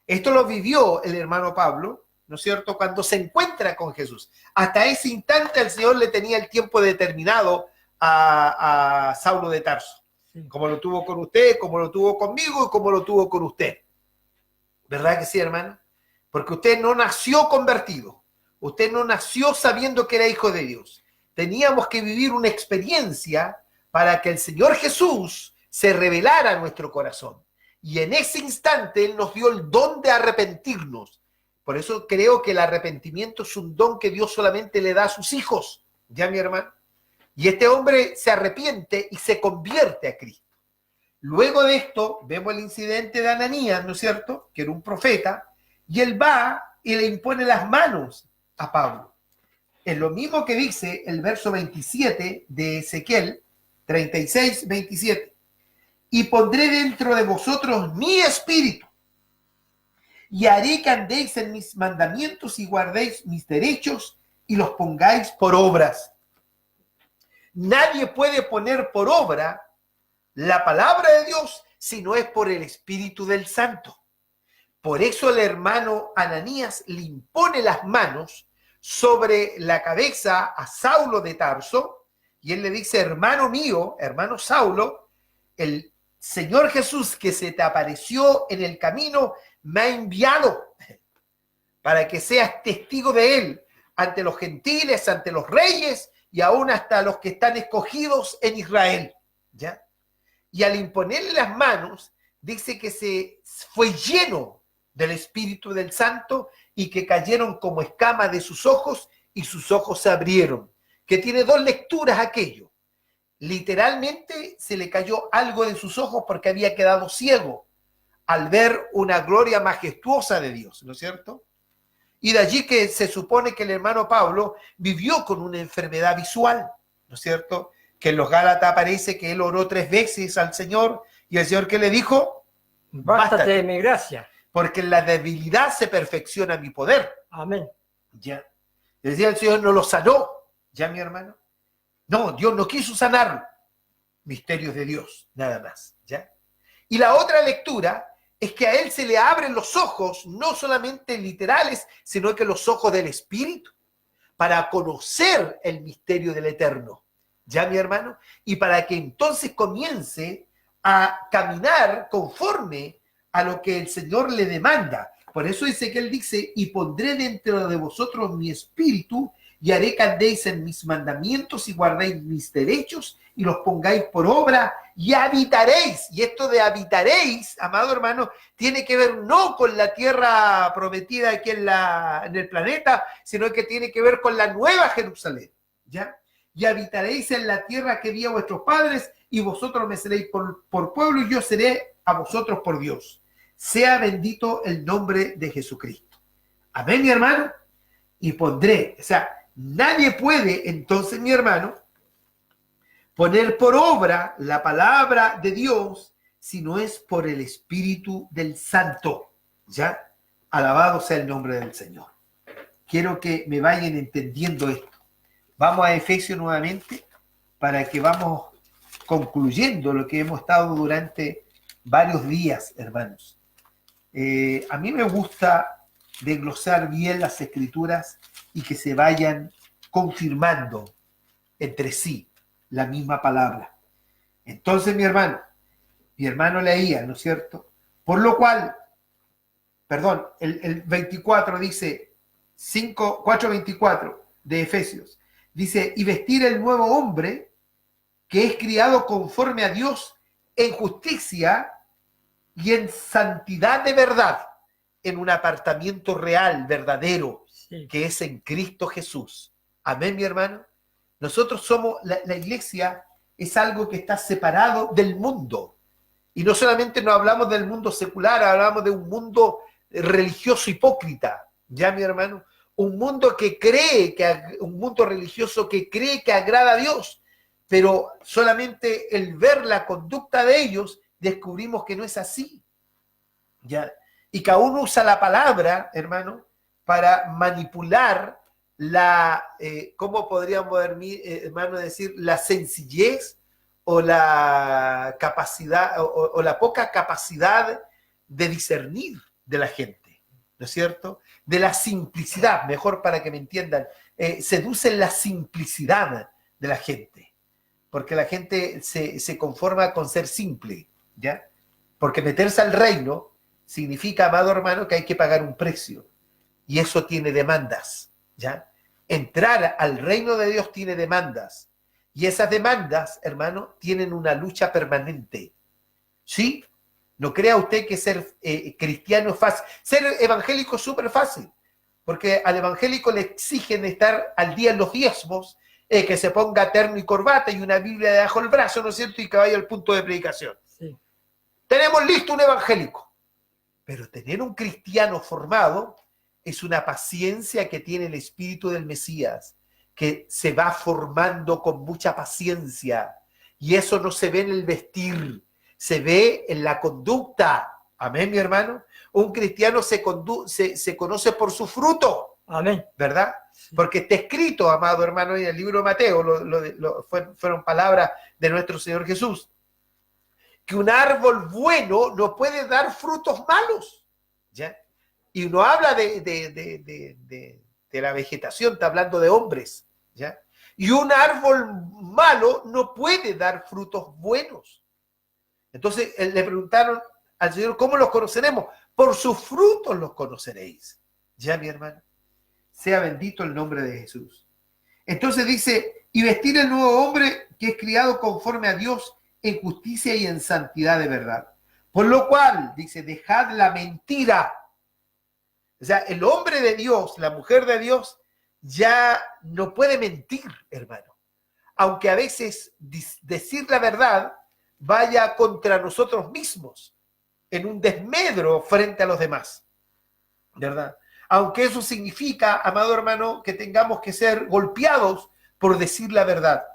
Esto lo vivió el hermano Pablo, ¿no es cierto?, cuando se encuentra con Jesús. Hasta ese instante el Señor le tenía el tiempo determinado a Saulo de Tarso, como lo tuvo con usted, como lo tuvo conmigo y como lo tuvo con usted. ¿Verdad que sí, hermano? Porque usted no nació convertido, usted no nació sabiendo que era hijo de Dios. Teníamos que vivir una experiencia para que el Señor Jesús se revelara a nuestro corazón. Y en ese instante Él nos dio el don de arrepentirnos. Por eso creo que el arrepentimiento es un don que Dios solamente le da a sus hijos. ¿Ya, mi hermano? Y este hombre se arrepiente y se convierte a Cristo. Luego de esto, vemos el incidente de Ananías, ¿no es cierto?, que era un profeta, y él va y le impone las manos a Pablo. Es lo mismo que dice el verso 27 de Ezequiel 36, 27. Y pondré dentro de vosotros mi espíritu, y haré que andéis en mis mandamientos y guardéis mis derechos y los pongáis por obras. Nadie puede poner por obra la palabra de Dios si no es por el Espíritu del Santo. Por eso el hermano Ananías le impone las manos sobre la cabeza a Saulo de Tarso, y él le dice: hermano mío, hermano Saulo, el Señor Jesús que se te apareció en el camino me ha enviado para que seas testigo de él ante los gentiles, ante los reyes y aún hasta los que están escogidos en Israel. ¿Ya? Y al imponerle las manos, dice que se fue lleno del Espíritu del Santo y que cayeron como escamas de sus ojos y sus ojos se abrieron. Que tiene dos lecturas aquello. Literalmente se le cayó algo de sus ojos porque había quedado ciego al ver una gloria majestuosa de Dios, ¿no es cierto? Y de allí que se supone que el hermano Pablo vivió con una enfermedad visual, ¿no es cierto? Que en los Gálatas aparece que él oró 3 veces al Señor y el Señor, ¿qué le dijo? Bástate de mi gracia. Porque en la debilidad se perfecciona mi poder. Amén. Ya. Decía el Señor, no lo sanó. ¿Ya, mi hermano? No, Dios no quiso sanar. Misterios de Dios, nada más. ¿Ya? Y la otra lectura es que a él se le abren los ojos, no solamente literales, sino que los ojos del Espíritu, para conocer el misterio del Eterno. ¿Ya, mi hermano? Y para que entonces comience a caminar conforme a lo que el Señor le demanda. Por eso dice que él dice: y pondré dentro de vosotros mi espíritu, y haré que andéis en mis mandamientos y guardéis mis derechos y los pongáis por obra y habitaréis. Y esto de habitaréis, amado hermano, tiene que ver no con la tierra prometida aquí en el planeta, sino que tiene que ver con la nueva Jerusalén. ¿Ya? Y habitaréis en la tierra que di a vuestros padres, y vosotros me seréis por pueblo, y yo seré a vosotros por Dios. Sea bendito el nombre de Jesucristo. Amén, mi hermano. Y pondré, o sea, nadie puede entonces, mi hermano, poner por obra la palabra de Dios si no es por el Espíritu del Santo. ¿Ya? Alabado sea el nombre del Señor. Quiero que me vayan entendiendo esto. Vamos a Efesios nuevamente para que vamos concluyendo lo que hemos estado durante varios días, hermanos. A mí me gusta desglosar bien las escrituras y que se vayan confirmando entre sí la misma palabra. Entonces, mi hermano leía, ¿no es cierto? Por lo cual, perdón, el 24 dice, 4:24 de Efesios, dice: y vestir el nuevo hombre que es criado conforme a Dios en justicia y en santidad de verdad, en un apartamiento real, verdadero, sí, que es en Cristo Jesús. Amén, mi hermano. Nosotros somos, la iglesia es algo que está separado del mundo. Y no solamente no hablamos del mundo secular, hablamos de un mundo religioso hipócrita. ¿Ya, mi hermano? Un mundo un mundo religioso que cree que agrada a Dios, pero solamente el ver la conducta de ellos descubrimos que no es así. ¿Ya? Y que aún usa la palabra, hermano, para manipular ¿cómo podríamos, hermano, decir? La sencillez o la capacidad o la poca capacidad de discernir de la gente, ¿no es cierto? De la simplicidad, mejor para que me entiendan, seducen la simplicidad de la gente, porque la gente se conforma con ser simple, ¿ya? Porque meterse al reino significa, amado hermano, que hay que pagar un precio, y eso tiene demandas, ¿ya? Entrar al reino de Dios tiene demandas, y esas demandas, hermano, tienen una lucha permanente, ¿sí? No crea usted que ser cristiano es fácil. Ser evangélico es súper fácil, porque al evangélico le exigen estar al día en los diezmos, que se ponga terno y corbata y una Biblia debajo del brazo, ¿no es cierto? Y que vaya al punto de predicación. Sí. Tenemos listo un evangélico, pero tener un cristiano formado es una paciencia que tiene el espíritu del Mesías, que se va formando con mucha paciencia. Y eso no se ve en el vestir, se ve en la conducta. Amén, mi hermano. Un cristiano se conoce por su fruto. Amén. ¿Verdad? Porque está escrito, amado hermano, en el libro de Mateo, fueron palabras de nuestro Señor Jesús, que un árbol bueno no puede dar frutos malos. ¿Ya? Y uno habla de la vegetación, está hablando de hombres. ¿Ya? Y un árbol malo no puede dar frutos buenos. Entonces le preguntaron al Señor, ¿cómo los conoceremos? Por sus frutos los conoceréis. ¿Ya, mi hermano? Sea bendito el nombre de Jesús. Entonces dice, y vestir el nuevo hombre que es criado conforme a Dios en justicia y en santidad de verdad. Por lo cual, dice, dejad la mentira. O sea, el hombre de Dios, la mujer de Dios, ya no puede mentir, hermano. Aunque a veces decir la verdad vaya contra nosotros mismos, en un desmedro frente a los demás. ¿Verdad? Aunque eso significa, amado hermano, que tengamos que ser golpeados por decir la verdad.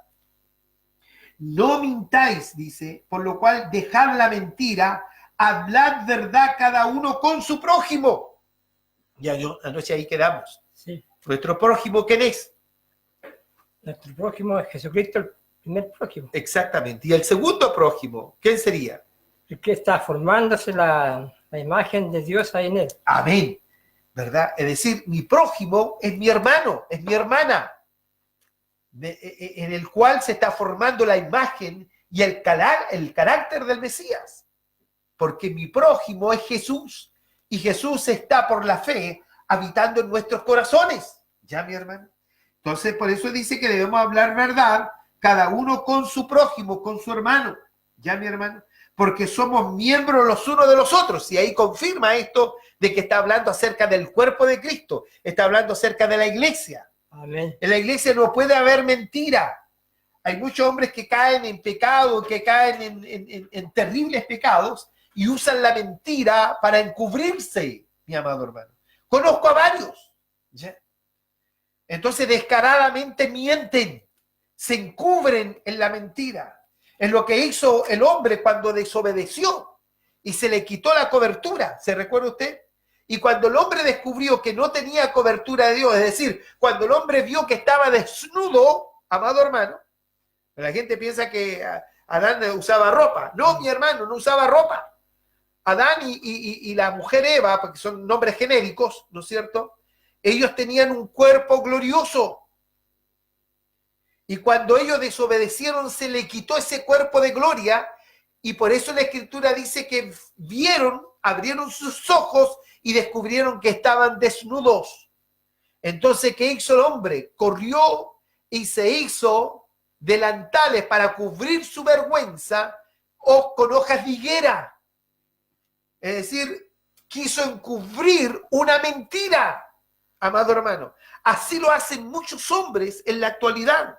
No mintáis, dice, por lo cual dejad la mentira, hablad verdad cada uno con su prójimo. Ya anoche ahí quedamos. Sí. Nuestro prójimo, ¿quién es? Nuestro prójimo es Jesucristo, el primer prójimo. Exactamente. Y el segundo prójimo, ¿quién sería? El que está formándose la imagen de Dios ahí en él. Amén. ¿Verdad? Es decir, mi prójimo es mi hermano, es mi hermana, en el cual se está formando la imagen y el carácter del Mesías. Porque mi prójimo es Jesús, y Jesús está por la fe habitando en nuestros corazones. ¿Ya, mi hermano? Entonces, por eso dice que debemos hablar verdad, cada uno con su prójimo, con su hermano. ¿Ya, mi hermano? Porque somos miembros los unos de los otros. Y ahí confirma esto de que está hablando acerca del cuerpo de Cristo. Está hablando acerca de la iglesia. Amén. En la iglesia no puede haber mentira. Hay muchos hombres que caen en pecado, que caen en terribles pecados y usan la mentira para encubrirse, mi amado hermano. Conozco a varios. ¿Ya? Entonces descaradamente mienten, se encubren en la mentira. Es lo que hizo el hombre cuando desobedeció y se le quitó la cobertura. ¿Se recuerda usted? Y cuando el hombre descubrió que no tenía cobertura de Dios, es decir, cuando el hombre vio que estaba desnudo, amado hermano, la gente piensa que Adán usaba ropa. No, mi hermano, no usaba ropa. Adán y la mujer Eva, porque son nombres genéricos, ¿no es cierto? Ellos tenían un cuerpo glorioso. Y cuando ellos desobedecieron, se le quitó ese cuerpo de gloria. Y por eso la Escritura dice que vieron, abrieron sus ojos y descubrieron que estaban desnudos. Entonces, ¿qué hizo el hombre? Corrió y se hizo delantales para cubrir su vergüenza o con hojas de higuera. Es decir, quiso encubrir una mentira, amado hermano. Así lo hacen muchos hombres en la actualidad,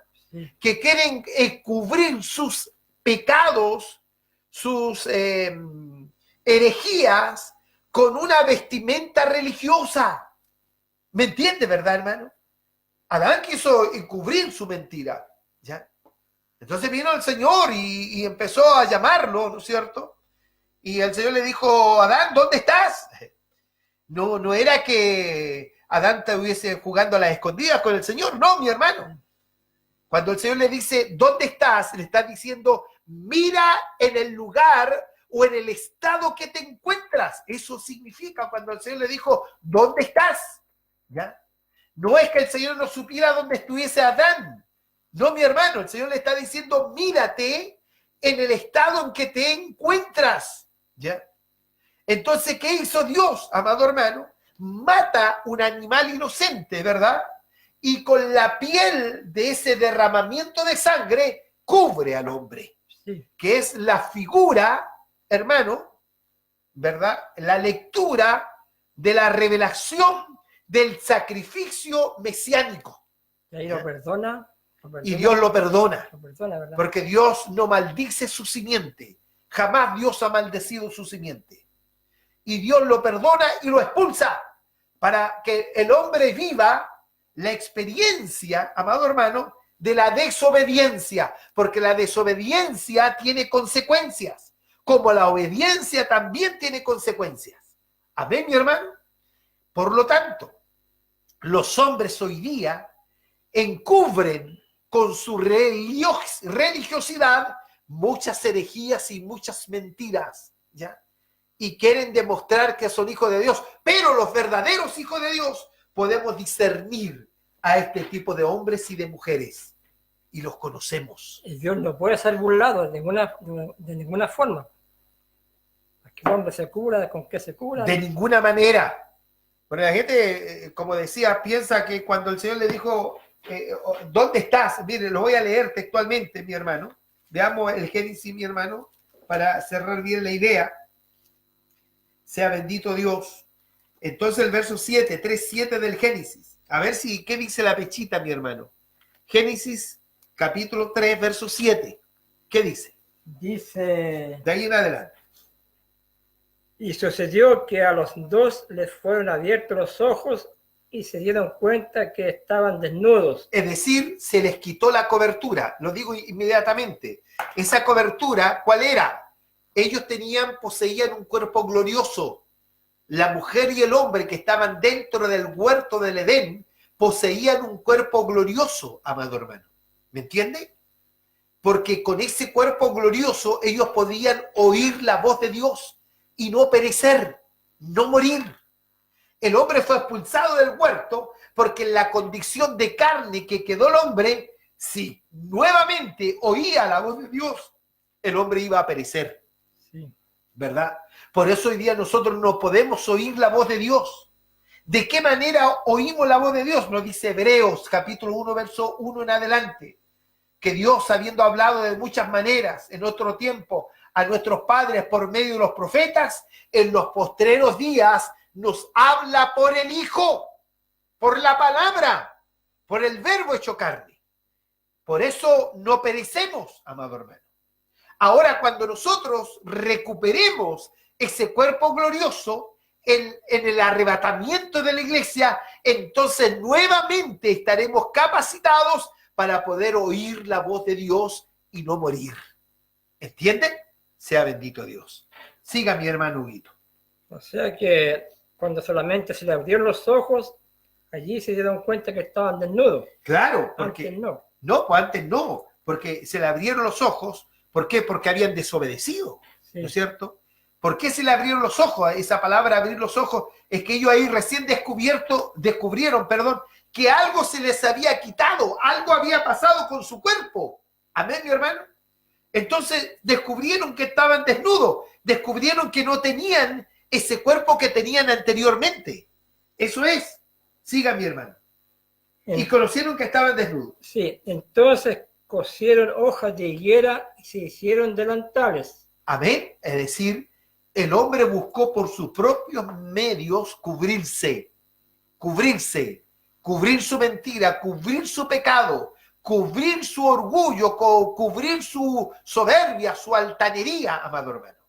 que quieren encubrir sus pecados, sus herejías, con una vestimenta religiosa. ¿Me entiende, verdad, hermano? Adán quiso encubrir su mentira, ¿ya? Entonces vino el Señor y empezó a llamarlo, ¿no es cierto? Y el Señor le dijo, Adán, ¿dónde estás? No era que Adán estuviese jugando a las escondidas con el Señor, no, mi hermano. Cuando el Señor le dice, ¿dónde estás? Le está diciendo, mira en el lugar o en el estado que te encuentras. Eso significa cuando el Señor le dijo, ¿dónde estás? ¿Ya? No es que el Señor no supiera dónde estuviese Adán. No, mi hermano, el Señor le está diciendo, mírate en el estado en que te encuentras. ¿Ya? Entonces, ¿qué hizo Dios, amado hermano? Mata un animal inocente, ¿verdad? Y con la piel de ese derramamiento de sangre, cubre al hombre. Sí. Que es la figura, hermano, ¿verdad? La lectura de la revelación del sacrificio mesiánico. Y ahí lo perdona. Y Dios lo perdona. Lo perdona, ¿verdad? Porque Dios no maldice su simiente. Jamás Dios ha maldecido su simiente. Y Dios lo perdona y lo expulsa para que el hombre viva la experiencia, amado hermano, de la desobediencia, porque la desobediencia tiene consecuencias, como la obediencia también tiene consecuencias. Amén, mi hermano. Por lo tanto, los hombres hoy día encubren con su religiosidad muchas herejías y muchas mentiras, ¿ya? Y quieren demostrar que son hijos de Dios, pero los verdaderos hijos de Dios podemos discernir a este tipo de hombres y de mujeres, y los conocemos. Y Dios no puede ser burlado de ninguna forma. ¿Qué hombre se cura? ¿Con qué se cura? De ninguna manera. Porque la gente, como decía, piensa que cuando el Señor le dijo, ¿dónde estás? Mire, lo voy a leer textualmente, mi hermano. Veamos el Génesis, mi hermano, para cerrar bien la idea. Sea bendito Dios. Entonces el verso 7, 3:7 del Génesis. A ver si, ¿qué dice la pechita, mi hermano? Génesis, capítulo 3, verso 7. ¿Qué dice? Dice... De ahí en adelante. Y sucedió que a los dos les fueron abiertos los ojos y se dieron cuenta que estaban desnudos. Es decir, se les quitó la cobertura. Lo digo inmediatamente. Esa cobertura, ¿cuál era? Ellos poseían un cuerpo glorioso. La mujer y el hombre que estaban dentro del huerto del Edén poseían un cuerpo glorioso, amado hermano. ¿Me entiende? Porque con ese cuerpo glorioso ellos podían oír la voz de Dios y no perecer, no morir. El hombre fue expulsado del huerto porque en la condición de carne que quedó el hombre, si nuevamente oía la voz de Dios, el hombre iba a perecer. Sí. ¿Verdad? Por eso hoy día nosotros no podemos oír la voz de Dios. ¿De qué manera oímos la voz de Dios? Nos dice Hebreos, capítulo 1, verso 1 en adelante. Que Dios, habiendo hablado de muchas maneras en otro tiempo a nuestros padres por medio de los profetas, en los postreros días nos habla por el Hijo, por la palabra, por el verbo hecho carne. Por eso no perecemos, amado hermano. Ahora, cuando nosotros recuperemos ese cuerpo glorioso en el arrebatamiento de la iglesia, entonces nuevamente estaremos capacitados para poder oír la voz de Dios y no morir. ¿Entienden? Sea bendito Dios. Siga mi hermano Huguito. O sea que cuando solamente se le abrieron los ojos, allí se dieron cuenta que estaban desnudos. Claro, porque antes no. No, pues antes no, porque se le abrieron los ojos. ¿Por qué? Porque habían desobedecido, Sí. ¿no es cierto? ¿Por qué se le abrieron los ojos? Esa palabra abrir los ojos es que ellos ahí recién descubrieron, que algo se les había quitado, algo había pasado con su cuerpo. Amén, mi hermano. Entonces descubrieron que estaban desnudos, descubrieron que no tenían ese cuerpo que tenían anteriormente. Eso es. Siga, mi hermano. Y conocieron que estaban desnudos. Sí, entonces cosieron hojas de higuera y se hicieron delantales. Amén. Es decir, el hombre buscó por sus propios medios cubrir su mentira, cubrir su pecado, cubrir su orgullo, cubrir su soberbia, su altanería, amado hermano.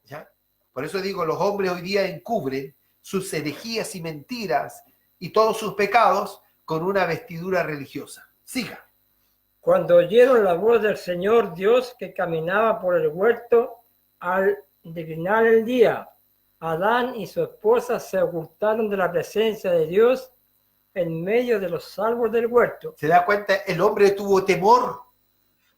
¿Ya? Por eso digo, los hombres hoy día encubren sus herejías y mentiras y todos sus pecados con una vestidura religiosa. Siga. Cuando oyeron la voz del Señor Dios que caminaba por el huerto al declinar el día, Adán y su esposa se ocultaron de la presencia de Dios en medio de los árboles del huerto. ¿Se da cuenta? El hombre tuvo temor,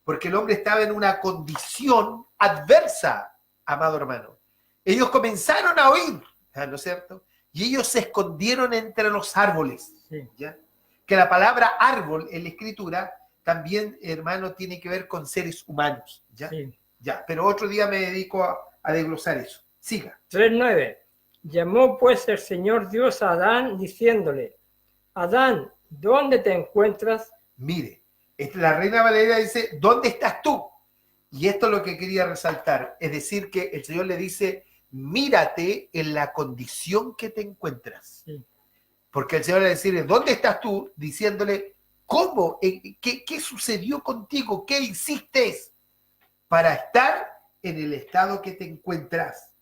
porque el hombre estaba en una condición adversa, amado hermano. Ellos comenzaron a oír, ¿no es cierto? Y ellos se escondieron entre los árboles. Sí. ¿Ya? Que la palabra árbol en la escritura también, hermano, tiene que ver con seres humanos. ¿Ya? Sí. Ya, pero otro día me dedico a desglosar eso. Siga. 3:9. Llamó pues el Señor Dios a Adán diciéndole: Adán, ¿dónde te encuentras? Mire, la Reina Valeria dice, ¿dónde estás tú? Y esto es lo que quería resaltar. Es decir, que el Señor le dice, mírate en la condición que te encuentras. Sí. Porque el Señor le dice, ¿dónde estás tú? Diciéndole, ¿cómo? ¿Qué sucedió contigo? ¿Qué hiciste para estar en el estado que te encuentras?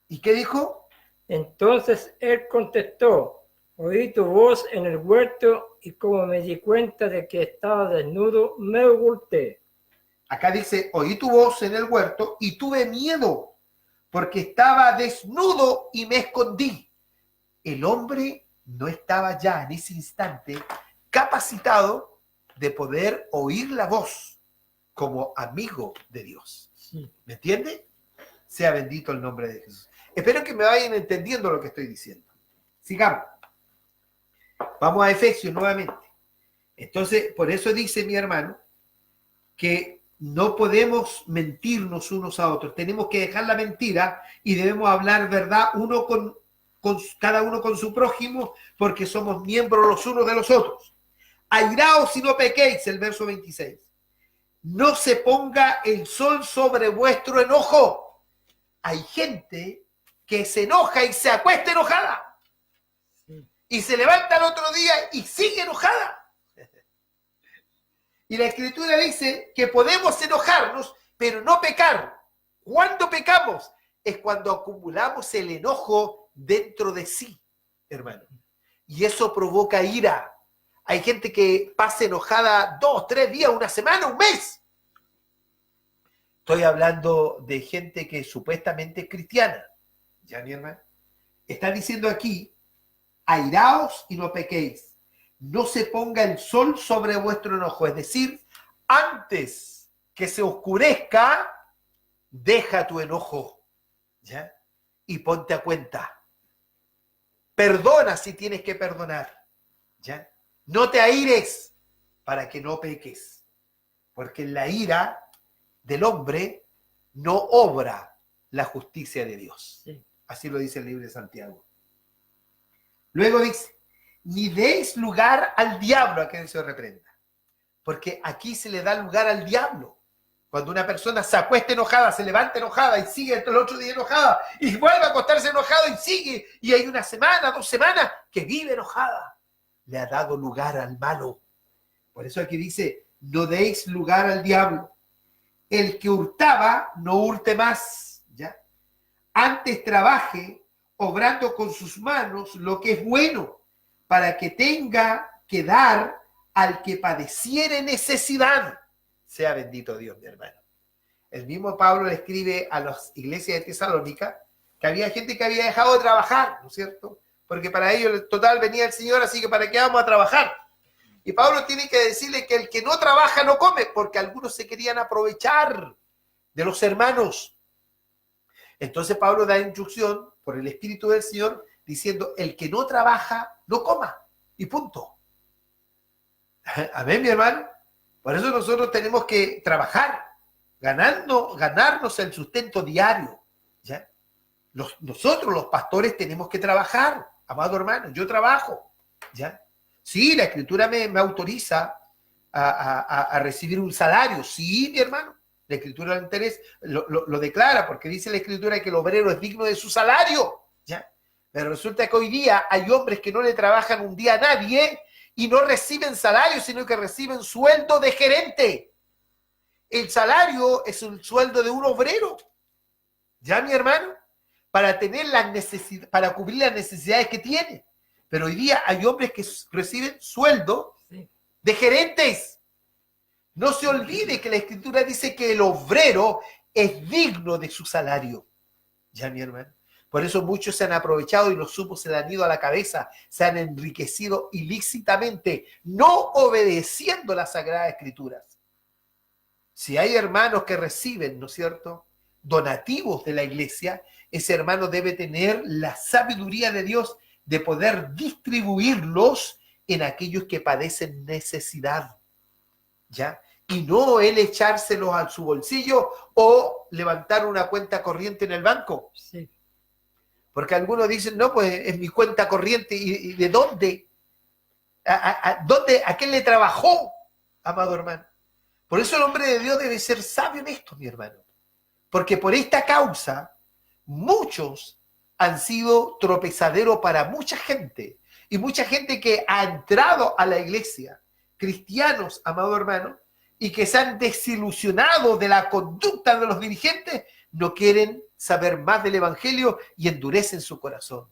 ¿Y qué dijo? Entonces él contestó: oí tu voz en el huerto y como me di cuenta de que estaba desnudo, me oculté. Acá dice, oí tu voz en el huerto y tuve miedo, porque estaba desnudo y me escondí. El hombre no estaba ya en ese instante capacitado de poder oír la voz como amigo de Dios. Sí. ¿Me entiende? Sea bendito el nombre de Jesús. Espero que me vayan entendiendo lo que estoy diciendo. Sigamos. Vamos a Efesios nuevamente. Entonces, por eso dice mi hermano que no podemos mentirnos unos a otros. Tenemos que dejar la mentira y debemos hablar verdad uno con cada uno con su prójimo, porque somos miembros los unos de los otros. Airaos y no pequéis, el verso 26. No se ponga el sol sobre vuestro enojo. Hay gente que se enoja y se acuesta enojada. Y se levanta el otro día y sigue enojada. Y la Escritura dice que podemos enojarnos, pero no pecar. ¿Cuándo pecamos? Es cuando acumulamos el enojo dentro de sí, hermano. Y eso provoca ira. Hay gente que pasa enojada 2, 3 días, una semana, un mes. Estoy hablando de gente que supuestamente es cristiana. ¿Ya, mi hermano? Está diciendo aquí, airaos y no pequéis. No se ponga el sol sobre vuestro enojo. Es decir, antes que se oscurezca, deja tu enojo, ¿ya? Y ponte a cuenta. Perdona si tienes que perdonar, ¿ya? No te aires para que no peques, porque en la ira del hombre no obra la justicia de Dios. Sí. Así lo dice el libro de Santiago. Luego dice, ni deis lugar al diablo a que se reprenda, porque aquí se le da lugar al diablo. Cuando una persona se acuesta enojada, se levanta enojada y sigue el otro día enojada y vuelve a acostarse enojado y sigue, y hay una semana, 2 semanas que vive enojada, le ha dado lugar al malo. Por eso aquí dice, no deis lugar al diablo. El que hurtaba, no hurte más, ¿ya? Antes trabaje, obrando con sus manos lo que es bueno, para que tenga que dar al que padeciere necesidad. Sea bendito Dios, mi hermano. El mismo Pablo le escribe a las iglesias de Tesalónica que había gente que había dejado de trabajar, ¿no es cierto? Porque para ellos total venía el Señor, así que ¿para qué vamos a trabajar? Y Pablo tiene que decirle que el que no trabaja no come, porque algunos se querían aprovechar de los hermanos. Entonces Pablo da instrucción por el Espíritu del Señor diciendo, el que no trabaja, no coma. Y punto. Amén, mi hermano. Por eso nosotros tenemos que trabajar, ganarnos el sustento diario, ¿ya? Nosotros los pastores tenemos que trabajar, amado hermano, yo trabajo, ¿ya? Sí, la Escritura me autoriza a recibir un salario, sí, mi hermano, la Escritura del interés lo declara, porque dice la Escritura que el obrero es digno de su salario, ¿ya? Pero resulta que hoy día hay hombres que no le trabajan un día a nadie y no reciben salario, sino que reciben sueldo de gerente. El salario es un sueldo de un obrero, ¿ya, mi hermano? Para tener para cubrir las necesidades que tiene. Pero hoy día hay hombres que reciben sueldo de gerentes. No se olvide que la Escritura dice que el obrero es digno de su salario. ¿Ya, mi hermano? Por eso muchos se han aprovechado y los supos se le han ido a la cabeza, se han enriquecido ilícitamente, no obedeciendo las Sagradas Escrituras. Si hay hermanos que reciben, ¿no es cierto?, donativos de la iglesia, ese hermano debe tener la sabiduría de Dios de poder distribuirlos en aquellos que padecen necesidad, ¿ya? Y no él echárselos a su bolsillo o levantar una cuenta corriente en el banco. Sí. Porque algunos dicen, no, pues es mi cuenta corriente. ¿Y de dónde? ¿A quién le trabajó, amado hermano? Por eso el hombre de Dios debe ser sabio en esto, mi hermano. Porque por esta causa, muchos han sido tropezadero para mucha gente. Y mucha gente que ha entrado a la iglesia, cristianos, amado hermano, y que se han desilusionado de la conducta de los dirigentes, no quieren saber más del evangelio y endurecen su corazón.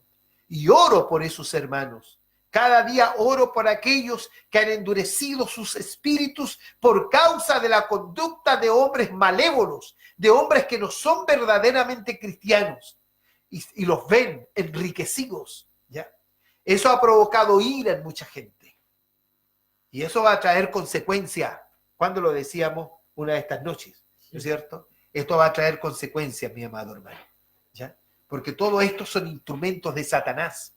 Y oro por esos hermanos. Cada día oro por aquellos que han endurecido sus espíritus por causa de la conducta de hombres malévolos, de hombres que no son verdaderamente cristianos y los ven enriquecidos, ¿ya? Eso ha provocado ira en mucha gente. Y eso va a traer consecuencias. Cuando lo decíamos una de estas noches, ¿no es cierto? Esto va a traer consecuencias, mi amado hermano, ¿ya? Porque todo esto son instrumentos de Satanás.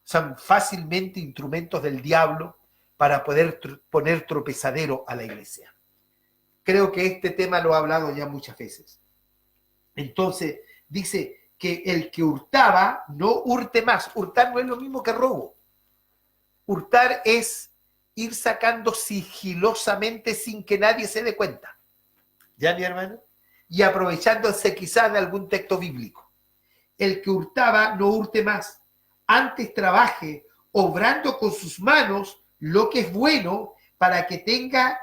Son fácilmente instrumentos del diablo para poder poner tropezadero a la iglesia. Creo que este tema lo he hablado ya muchas veces. Entonces, dice que el que hurtaba no hurte más. Hurtar no es lo mismo que robo. Hurtar es ir sacando sigilosamente sin que nadie se dé cuenta. ¿Ya, mi hermano? Y aprovechándose quizás de algún texto bíblico. El que hurtaba no hurte más. Antes trabaje, obrando con sus manos lo que es bueno, para que tenga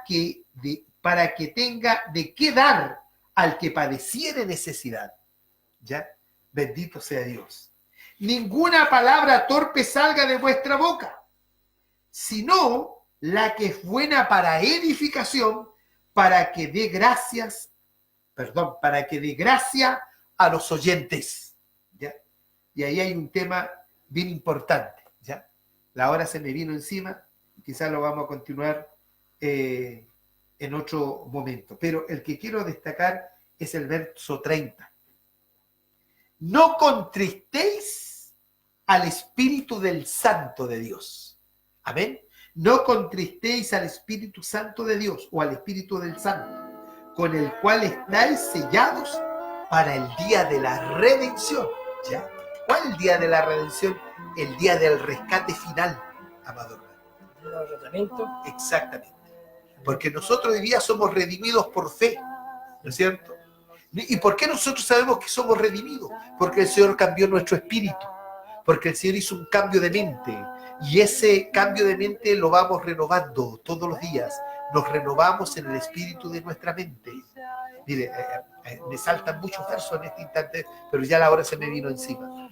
de qué dar al que padeciere necesidad. ¿Ya? Bendito sea Dios. Ninguna palabra torpe salga de vuestra boca, sino la que es buena para edificación, para que dé gracia a los oyentes. ¿Ya? Y ahí hay un tema bien importante, ¿ya? La hora se me vino encima, quizás lo vamos a continuar en otro momento, pero el que quiero destacar es el verso 30. No contristéis al Espíritu del Santo de Dios. Amén. No contristéis al Espíritu Santo de Dios o al Espíritu del Santo, con el cual estáis sellados para el día de la redención. ¿Ya? ¿Cuál es el día de la redención? El día del rescate final, amado hermano. Exactamente. Porque nosotros hoy día somos redimidos por fe, ¿no es cierto? ¿Y por qué nosotros sabemos que somos redimidos? Porque el Señor cambió nuestro espíritu, porque el Señor hizo un cambio de mente, y ese cambio de mente lo vamos renovando todos los días. Nos renovamos en el espíritu de nuestra mente. Mire, me saltan muchos versos en este instante, pero ya la hora se me vino encima.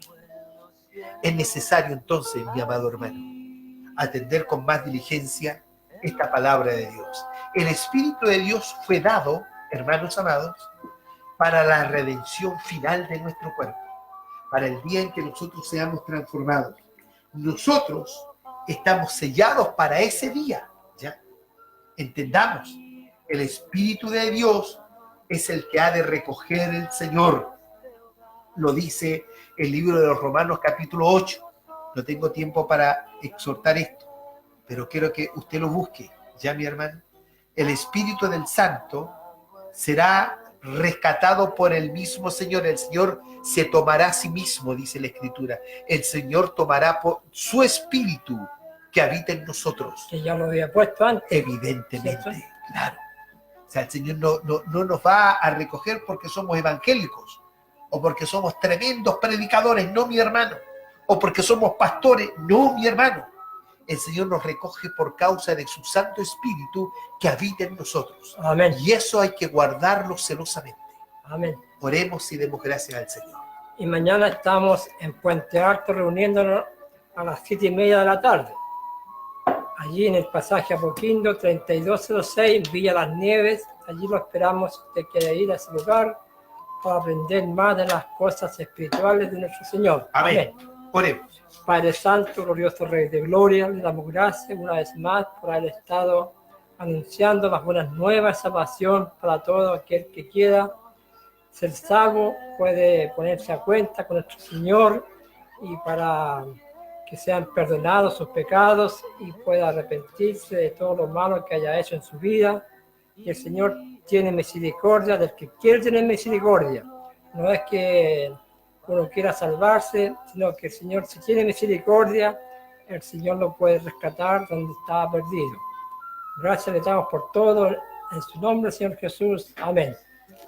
Es necesario entonces, mi amado hermano, atender con más diligencia esta palabra de Dios. El Espíritu de Dios fue dado, hermanos amados, para la redención final de nuestro cuerpo, para el día en que nosotros seamos transformados. Nosotros estamos sellados para ese día, ¿ya? Entendamos, el Espíritu de Dios es el que ha de recoger el Señor. Lo dice el libro de los Romanos capítulo 8. No tengo tiempo para exhortar esto, pero quiero que usted lo busque, ¿ya, mi hermano? El Espíritu del Santo será rescatado por el mismo Señor. El Señor se tomará a sí mismo, dice la Escritura. El Señor tomará por su Espíritu que habita en nosotros. Que ya lo había puesto antes. Evidentemente, ¿cierto? Claro. O sea, el Señor no nos va a recoger porque somos evangélicos o porque somos tremendos predicadores, no, mi hermano, o porque somos pastores, no, mi hermano. El Señor nos recoge por causa de su Santo Espíritu que habita en nosotros. Amén. Y eso hay que guardarlo celosamente. Amén. Oremos y demos gracias al Señor. Y mañana estamos en Puente Alto reuniéndonos a las 7:30 de la tarde. Allí en el pasaje Apoquindo 3206, Villa Las Nieves. Allí lo esperamos. Usted quiere ir a ese lugar para aprender más de las cosas espirituales de nuestro Señor. Amén. Oremos. Padre Santo, glorioso Rey de Gloria, le damos gracias una vez más por haber estado anunciando las buenas nuevas, salvación para todo aquel que quiera ser salvo, puede ponerse a cuenta con nuestro Señor y para que sean perdonados sus pecados y pueda arrepentirse de todo lo malo que haya hecho en su vida. Y el Señor tiene misericordia del que quiere tener misericordia. No es que uno quiera salvarse, sino que el Señor, si tiene misericordia, el Señor lo puede rescatar donde estaba perdido. Gracias le damos por todo, en su nombre, Señor Jesús. Amén.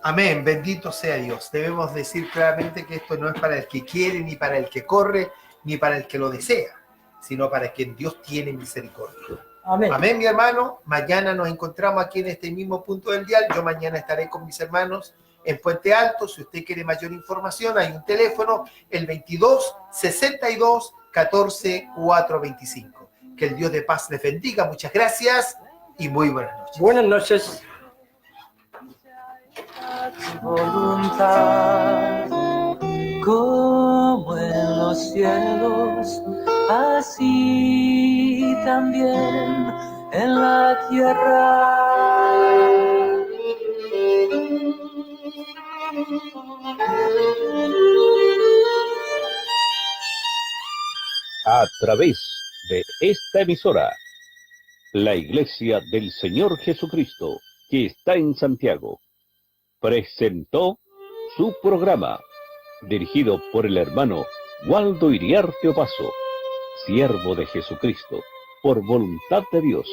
Amén, bendito sea Dios. Debemos decir claramente que esto no es para el que quiere, ni para el que corre, ni para el que lo desea, sino para quien Dios tiene misericordia. Amén. Amén, mi hermano. Mañana nos encontramos aquí en este mismo punto del dial. Yo mañana estaré con mis hermanos en Puente Alto. Si usted quiere mayor información, hay un teléfono, el 22 62 14 425. Que el Dios de paz les bendiga. Muchas gracias y muy buenas noches. Buenas noches. Voluntad, como en los cielos, así también en la tierra. A través de esta emisora, la Iglesia del Señor Jesucristo, que está en Santiago, presentó su programa, dirigido por el hermano Waldo Iriarte Opazo, siervo de Jesucristo, por voluntad de Dios,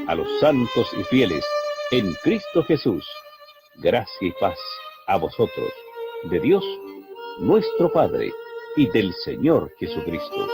a los santos y fieles en Cristo Jesús. Gracia y paz a vosotros, de Dios, nuestro Padre, y del Señor Jesucristo.